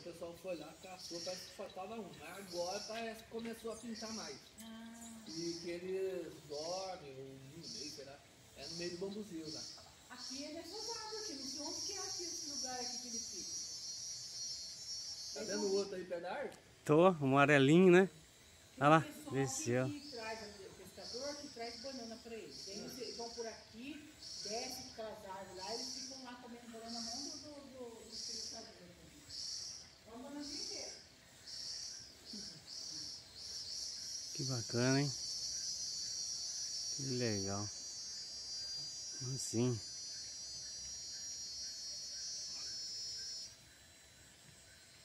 pessoal foi lá, caçou, parece que faltava um. Mas agora parece que começou a pintar mais. E que eles dormem, ou no meio, sei lá. É no meio do bambuzinho lá. Aqui é nessas árvores aqui, não sei onde que é aqui, esse lugar aqui que ele fica. Tá vendo o outro aí perto da árvore? Tô, amarelinho, né? Olha lá, Tem um desceu. pessoal que traz, o pescador que traz banana pra eles. Aí eles vão por aqui, descem aquelas árvores lá, eles ficam lá comendo banana na mão do pescador. É uma banana inteira. Que bacana, hein? Que legal. Assim.